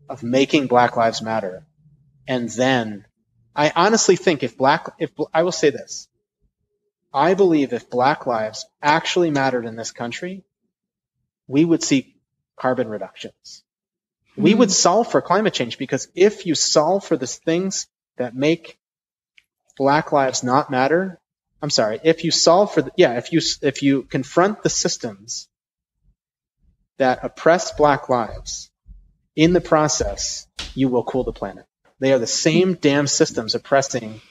S3: of making Black Lives Matter. And then I honestly think I will say this, I believe if Black lives actually mattered in this country, we would see carbon reductions. We would solve for climate change, because if you solve for the things that make Black lives not matter, if you solve for if you confront the systems that oppress Black lives, in the process, you will cool the planet. They are the same damn systems oppressing,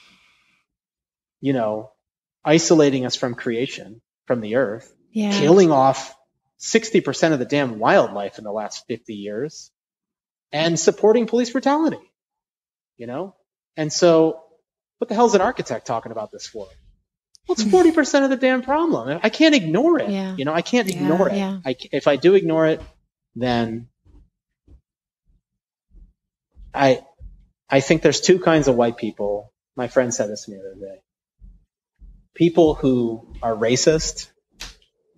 S3: isolating us from creation, from the earth, killing off 60% of the damn wildlife in the last 50 years, and supporting police brutality, And so what the hell is an architect talking about this for? Well, it's 40% of the damn problem. I can't ignore it.
S2: Yeah.
S3: I can't ignore it.
S2: Yeah.
S3: If I do ignore it, then I think there's two kinds of white people. My friend said this to me the other day. People who are racist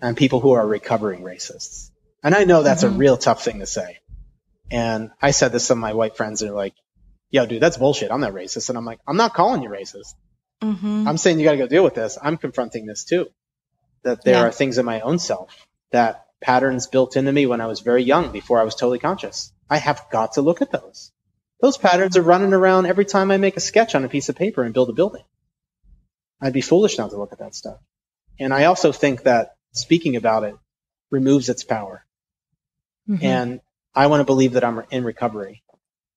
S3: and people who are recovering racists. And I know that's a real tough thing to say. And I said this to my white friends, and they're like, yo, dude, that's bullshit. I'm not racist. And I'm like, I'm not calling you racist. I'm saying you got to go deal with this. I'm confronting this too. That there are things in my own self, that patterns built into me when I was very young, before I was totally conscious. I have got to look at those. Those patterns are running around every time I make a sketch on a piece of paper and build a building. I'd be foolish not to look at that stuff. And I also think that speaking about it removes its power. And I want to believe that I'm in recovery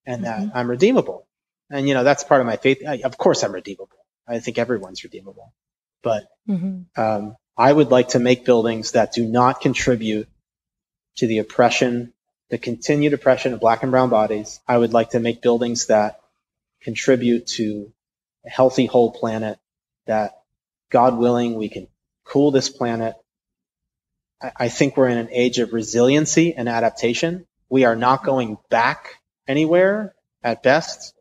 S3: and that I'm redeemable. And, that's part of my faith. Of course I'm redeemable. I think everyone's redeemable. But I would like to make buildings that do not contribute to the oppression, the continued oppression of Black and brown bodies. I would like to make buildings that contribute to a healthy, whole planet, that, God willing, we can cool this planet. I think we're in an age of resiliency and adaptation. We are not going back anywhere at best.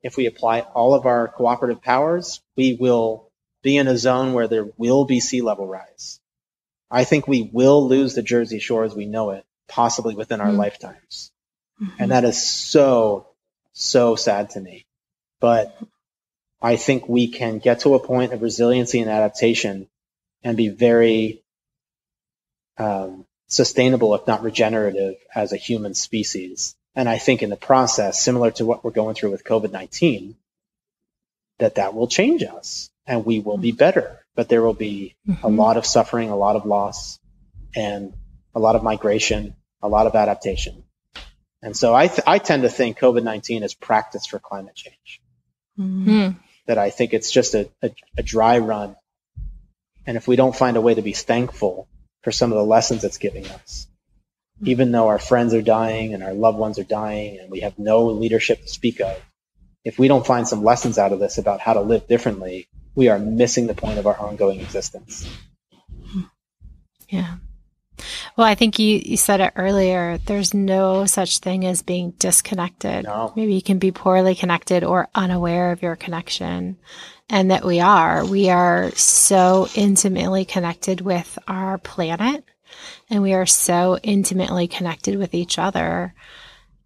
S3: If we apply all of our cooperative powers, we will be in a zone where there will be sea level rise. I think we will lose the Jersey Shore as we know it, possibly within our lifetimes. And that is so, so sad to me. But I think we can get to a point of resiliency and adaptation and be very sustainable, if not regenerative, as a human species. And I think in the process, similar to what we're going through with COVID-19, that will change us and we will be better. But there will be a lot of suffering, a lot of loss. And a lot of migration, a lot of adaptation. And so I tend to think COVID-19 is practice for climate change.
S2: Mm-hmm.
S3: That I think it's just a dry run. And if we don't find a way to be thankful for some of the lessons it's giving us, even though our friends are dying and our loved ones are dying and we have no leadership to speak of, if we don't find some lessons out of this about how to live differently, we are missing the point of our ongoing existence.
S2: Yeah. Well, I think you said it earlier. There's no such thing as being disconnected.
S3: No.
S2: Maybe you can be poorly connected or unaware of your connection. And that we are so intimately connected with our planet, and we are so intimately connected with each other.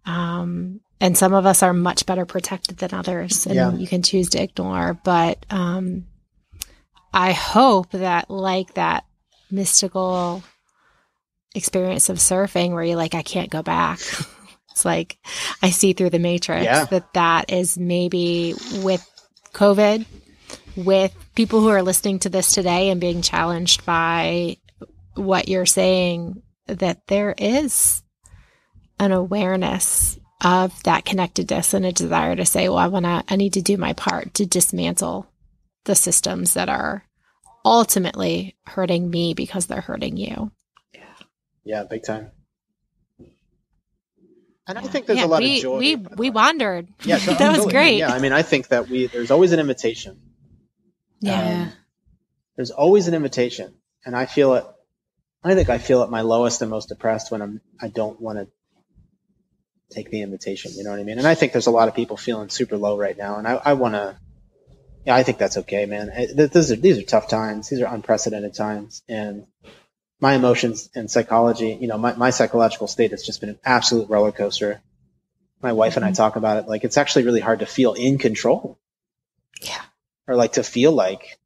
S2: And some of us are much better protected than others, and you can choose to ignore. But I hope that, like that mystical experience of surfing where you're like, I can't go back. It's like, I see through the matrix, that is maybe with COVID, with people who are listening to this today and being challenged by what you're saying, that there is an awareness of that connectedness and a desire to say, well, I need to do my part to dismantle the systems that are ultimately hurting me because they're hurting you.
S3: Yeah, big time. And I think there's a lot of joy.
S2: We wandered.
S3: Yeah,
S2: that was great.
S3: Yeah, I mean, I think that there's always an invitation.
S2: Yeah.
S3: There's always an invitation. And I feel it. I think I feel at my lowest and most depressed when I don't want to take the invitation. You know what I mean? And I think there's a lot of people feeling super low right now. And I want to, I think that's okay, man. These are tough times. These are unprecedented times. And my emotions and psychology, my psychological state has just been an absolute roller coaster. My wife and I talk about it. Like, it's actually really hard to feel in control.
S2: Yeah.
S3: Or like to feel like,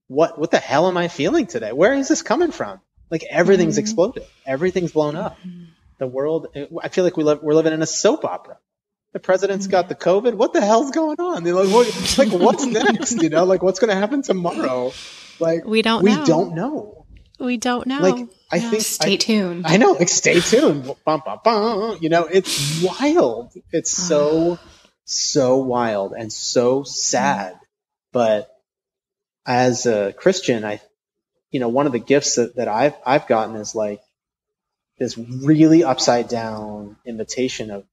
S3: what the hell am I feeling today? Where is this coming from? Like, everything's exploded. Everything's blown up. The world, I feel like we're living in a soap opera. The president's got the COVID. What the hell's going on? They're like, what's next? Like, what's going to happen tomorrow? Like, we don't know.
S2: We don't know.
S3: Like, I think
S1: stay tuned.
S3: I know, like, stay tuned. Bum, bum, bum. It's wild. It's so wild and so sad. But as a Christian, one of the gifts that I've gotten is like this really upside down invitation of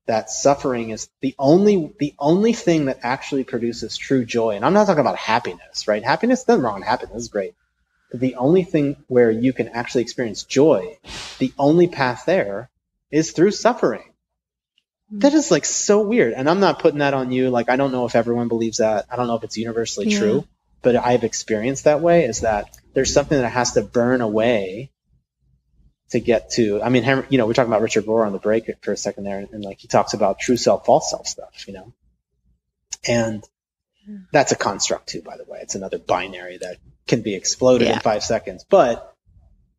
S3: that suffering is the only thing that actually produces true joy. And I'm not talking about happiness, right? Happiness, nothing wrong with happiness, is great. But the only thing where you can actually experience joy, the only path there is through suffering. That is like so weird. And I'm not putting that on you. Like, I don't know if everyone believes that. I don't know if it's universally true, but I've experienced that way, is that there's something that has to burn away to get to, I mean, we're talking about Richard Rohr on the break for a second there. And like, he talks about true self, false self stuff, and that's a construct too, by the way. It's another binary that can be exploded in 5 seconds, but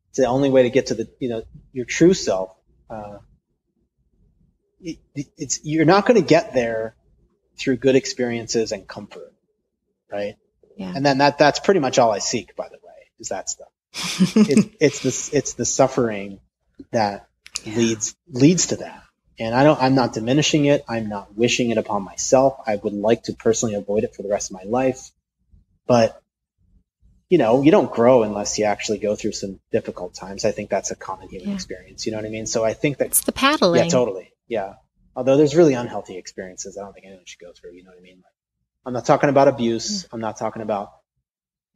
S3: it's the only way to get to the, your true self. You're not going to get there through good experiences and comfort, right?
S2: Yeah.
S3: And then that's pretty much all I seek, by the way, is that stuff. It's the suffering that leads to that. And I'm not diminishing it. I'm not wishing it upon myself. I would like to personally avoid it for the rest of my life. But, you don't grow unless you actually go through some difficult times. I think that's a common human experience. You know what I mean? So I think that's
S2: the paddling.
S3: Yeah, totally. Yeah. Although there's really unhealthy experiences I don't think anyone should go through. You know what I mean? Like, I'm not talking about abuse. I'm not talking about,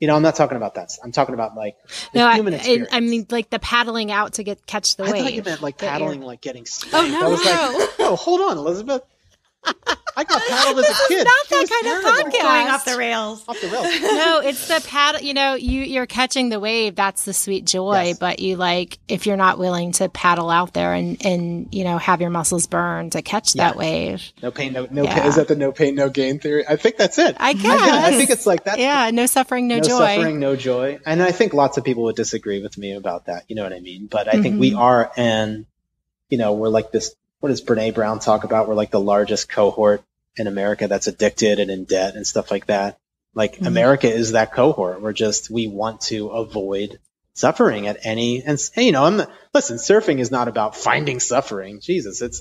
S3: I'm not talking about that. I'm talking about like the human experience.
S2: I mean, like the paddling out to catch the wave.
S3: I thought you meant like paddling, like getting spanked.
S2: Oh, no,
S3: I was like, no, hold on, Elizabeth. I got paddled as a kid.
S2: Not that kind of podcast.
S1: Going off the rails.
S3: Off the rails.
S2: No, it's the paddle. You're catching the wave. That's the sweet joy.
S3: Yes.
S2: But if you're not willing to paddle out there and have your muscles burn to catch that wave.
S3: No pain, no pain. Is that the no pain, no gain theory? I think that's it.
S2: I guess.
S3: I think it's like that.
S2: Yeah, no suffering, no joy.
S3: No suffering, no joy. And I think lots of people would disagree with me about that. You know what I mean? But I think we are, and we're like this. What does Brene Brown talk about? We're like the largest cohort in America that's addicted and in debt and stuff like that. Like, America is that cohort. We want to avoid suffering at any, and listen, surfing is not about finding suffering. Jesus, it's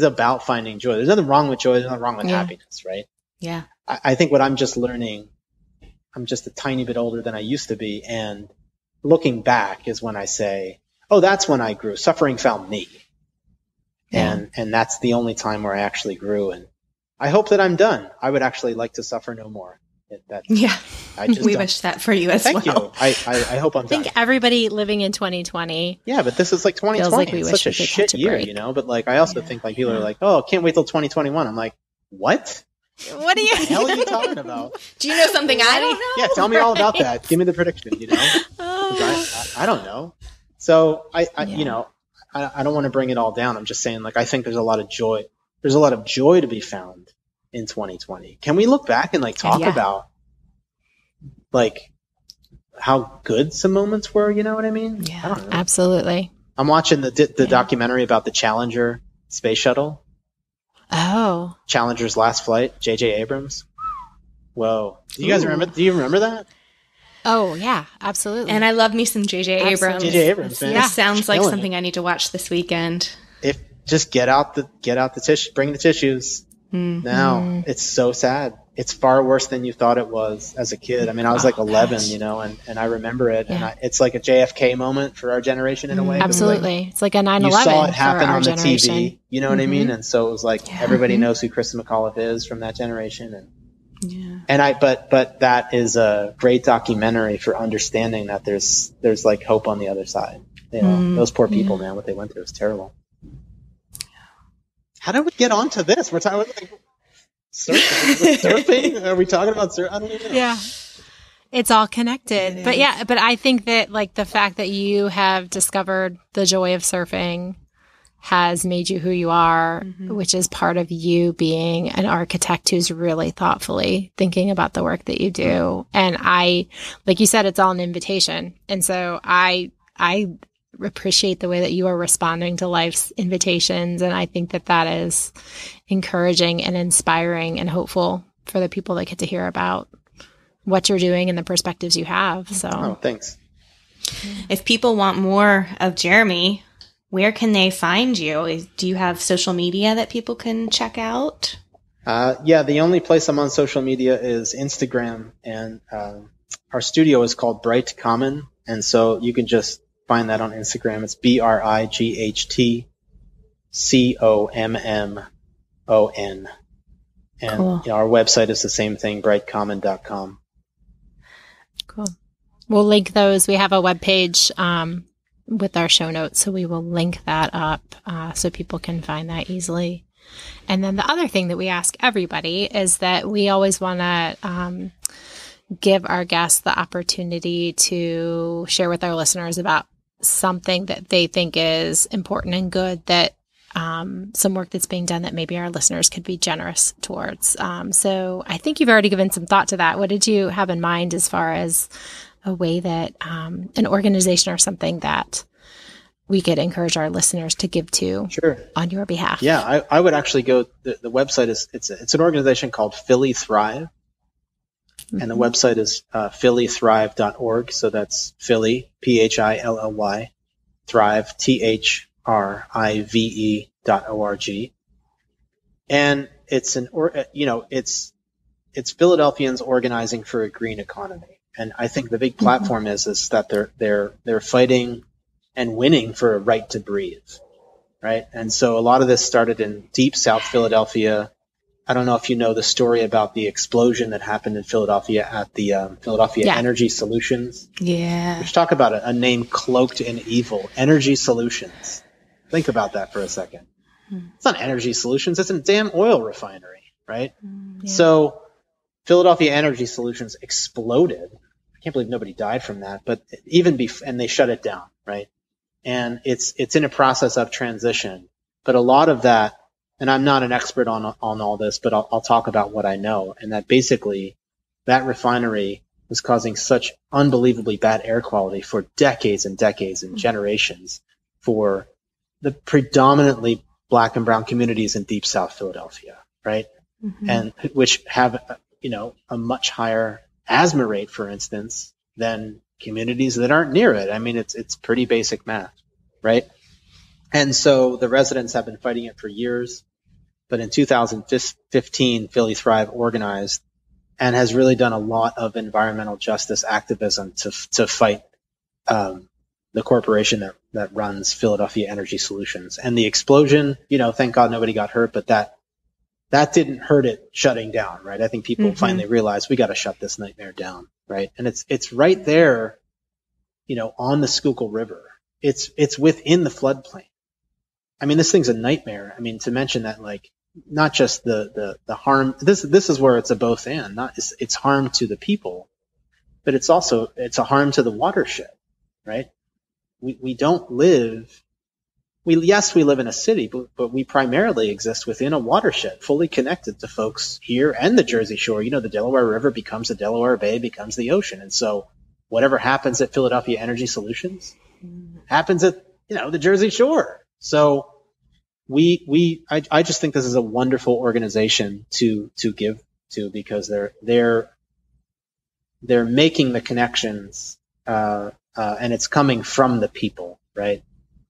S3: about finding joy. There's nothing wrong with joy. There's nothing wrong with happiness, right?
S1: Yeah.
S3: I think what I'm just learning, I'm just a tiny bit older than I used to be. And looking back is when I say, oh, that's when I grew. Suffering found me. Yeah. And that's the only time where I actually grew. And I hope that I'm done. I would actually like to suffer no more.
S1: We wish that for you as well.
S3: Thank you. I hope I'm done.
S2: I think everybody living in 2020.
S3: Yeah, but this is like 2020.
S2: Feels like we
S3: it's
S2: wish
S3: such
S2: we
S3: a
S2: could
S3: shit
S2: catch a
S3: year,
S2: break.
S3: you know? But like, I also think like people are like, oh, can't wait till 2021. I'm like, what?
S2: What
S3: the hell are you talking about?
S1: Do you know something I don't know?
S3: Yeah, tell me all about that. Give me the prediction, you know? I don't know. So I don't want to bring it all down. I'm just saying, like, I think there's a lot of joy. There's a lot of joy to be found in 2020. Can we look back and like talk about like how good some moments were? You know what I mean?
S2: Yeah,
S3: I don't know.
S2: Absolutely.
S3: I'm watching the documentary about the Challenger space shuttle.
S2: Oh,
S3: Challenger's last flight, J.J. Abrams. Whoa. Do you guys remember? Do you remember that?
S2: Oh, yeah, absolutely.
S1: And I love me some J.J. Abrams.
S3: J.J. Abrams, man.
S1: This sounds like something I need to watch this weekend.
S3: Just get out the tissue, bring the tissues. Now it's so sad. It's far worse than you thought it was as a kid. I mean, I was like 11, you know, and I remember it. Yeah. And it's like a JFK moment for our generation in a way.
S2: Absolutely. It's like a 9/11.
S3: You saw it happen on the
S2: generation.
S3: TV. You know what I mean? And so it was like everybody knows who Kristen McAuliffe is from that generation. But that is a great documentary for understanding that there's like hope on the other side. You know, those poor people, man, what they went through is terrible. How did we get onto this? We're talking about like surfing. Are we talking about surfing? I don't even know.
S2: Yeah. It's all connected. But I think that like the fact that you have discovered the joy of surfing has made you who you are, which is part of you being an architect who's really thoughtfully thinking about the work that you do. And I, like you said, it's all an invitation. And so I appreciate the way that you are responding to life's invitations. And I think that is encouraging and inspiring and hopeful for the people that get to hear about what you're doing and the perspectives you have. So,
S3: thanks.
S1: If people want more of Jeremy, where can they find you? Do you have social media that people can check out?
S3: The only place I'm on social media is Instagram, and our studio is called Bright Common, and so you can just find that on Instagram. It's BRIGHTCOMMON. And
S2: cool.
S3: Our website is the same thing, brightcommon.com.
S2: Cool. We'll link those. We have a webpage with our show notes, so we will link that up so people can find that easily. And then the other thing that we ask everybody is that we always want to give our guests the opportunity to share with our listeners about something that they think is important and good, that some work that's being done that maybe our listeners could be generous towards. So I think you've already given some thought to that. What did you have in mind as far as a way that an organization or something that we could encourage our listeners to give to on your behalf?
S3: Yeah, I would actually go, the website is, it's an organization called Philly Thrive. And the website is phillythrive.org. So that's Philly, PHILLY, Thrive, THRIVE.org. And it's it's Philadelphians organizing for a green economy. And I think the big platform is that they're fighting and winning for a right to breathe, right? And so a lot of this started in deep South Philadelphia. I don't know if you know the story about the explosion that happened in Philadelphia at the Philadelphia Energy Solutions.
S1: Yeah.
S3: Let's talk about a name cloaked in evil. Energy Solutions. Think about that for a second. It's not Energy Solutions. It's a damn oil refinery, right? Yeah. So Philadelphia Energy Solutions exploded. I can't believe nobody died from that, but and they shut it down, right? And it's in a process of transition. But a lot of that, and I'm not an expert on all this, but I'll talk about what I know. And that basically that refinery was causing such unbelievably bad air quality for decades and decades and generations for the predominantly Black and brown communities in deep South Philadelphia, right? And which have, a much higher asthma rate, for instance, than communities that aren't near it. I mean, it's pretty basic math, right? And so the residents have been fighting it for years. But in 2015, Philly Thrive organized and has really done a lot of environmental justice activism to fight the corporation that runs Philadelphia Energy Solutions. And the explosion, thank God nobody got hurt, but that didn't hurt it shutting down, right? I think people finally realized we got to shut this nightmare down, right? And it's right there, on the Schuylkill River. It's within the floodplain. I mean, this thing's a nightmare. I mean, to mention that, like, not just the harm. This is where it's a both and. It's harm to the people, but it's a harm to the watershed, right? We don't live. We live in a city, but we primarily exist within a watershed, fully connected to folks here and the Jersey Shore. The Delaware River becomes the Delaware Bay, becomes the ocean, and so whatever happens at Philadelphia Energy Solutions happens at the Jersey Shore. So I just think this is a wonderful organization to give to, because they're making the connections, and it's coming from the people, right?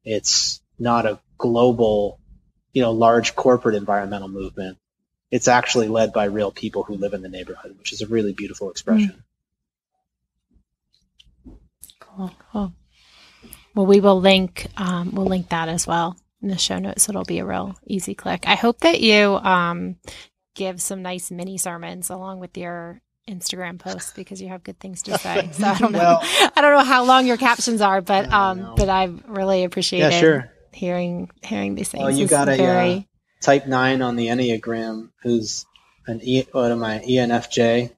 S3: It's not a global, large corporate environmental movement. It's actually led by real people who live in the neighborhood, which is a really beautiful expression.
S2: Cool. Well, we'll link that as well in the show notes, so it'll be a real easy click. I hope that you give some nice mini sermons along with your Instagram posts, because you have good things to say. So I don't know. I don't know how long your captions are, but I've really appreciated hearing these things.
S3: Well, you got a type 9 on the Enneagram, who's what am I, ENFJ.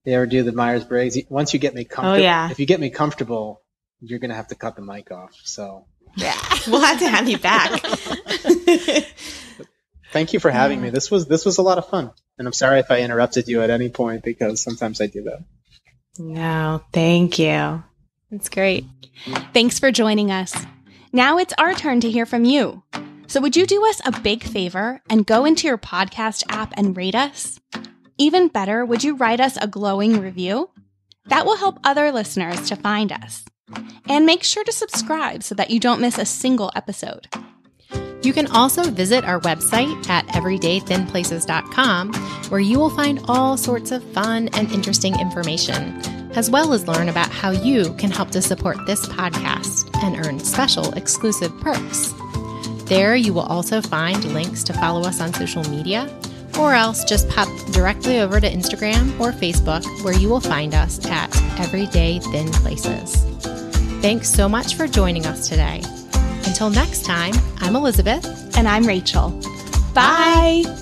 S3: They ever do the Myers-Briggs? Once you get me comfortable, if you get me comfortable, you're going to have to cut the mic off. So
S1: yeah, we'll have to have you back.
S3: Thank you for having me. This was a lot of fun. And I'm sorry if I interrupted you at any point, because sometimes I do that.
S1: No, thank you.
S2: It's great.
S1: Thanks for joining us. Now it's our turn to hear from you. So would you do us a big favor and go into your podcast app and rate us? Even better, would you write us a glowing review? That will help other listeners to find us. And make sure to subscribe so that you don't miss a single episode.
S2: You can also visit our website at everydaythinplaces.com, where you will find all sorts of fun and interesting information, as well as learn about how you can help to support this podcast and earn special exclusive perks. There you will also find links to follow us on social media, or else just pop directly over to Instagram or Facebook, where you will find us at Everyday Thin Places. Thanks so much for joining us today. Until next time, I'm Elizabeth.
S1: And I'm Rachel. Bye.